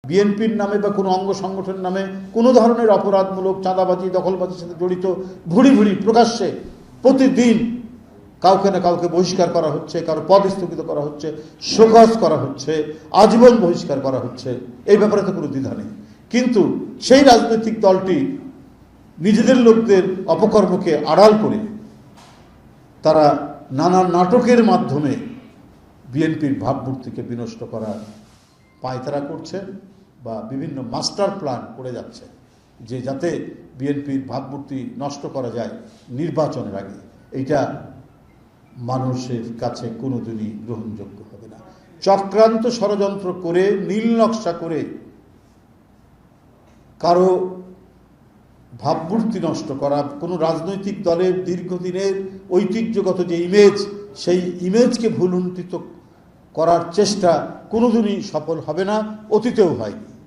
বিএনপির নামে বা কোনো অঙ্গ সংগঠনের নামে কোনো ধরনের অপরাধমূলক চাঁদাবাজি দখলবাজির সাথে জড়িত ভুড়ি ভুড়ি প্রকাশ্যে প্রতিদিন কাউকে না কাউকে বহিষ্কার করা হচ্ছে, কারো পদ স্থগিত করা হচ্ছে, শোকজ করা হচ্ছে, আজীবন বহিষ্কার করা হচ্ছে। এই ব্যাপারে তো কোনো দ্বিধা নেই। কিন্তু সেই রাজনৈতিক দলটি নিজেদের লোকদের অপকর্মকে আড়াল করে তারা নানা নাটকের মাধ্যমে বিএনপির ভাবমূর্তিকে বিনষ্ট করার পায়তারা করছে বা বিভিন্ন মাস্টার প্ল্যান করে যাচ্ছে, যে যাতে বিএনপির ভাবমূর্তি নষ্ট করা যায় নির্বাচনের আগে। এইটা মানুষের কাছে কোনোদিনই গ্রহণযোগ্য হবে না। চক্রান্ত ষড়যন্ত্র করে নীল নকশা করে কারো ভাবমূর্তি নষ্ট করা, কোনো রাজনৈতিক দলের দীর্ঘদিনের ঐতিহ্যগত যে ইমেজ, সেই ইমেজকে ভুলুণ্ঠিত করার চেষ্টা কোনোদিনই সফল হবে না, অতীতেও হয়নি।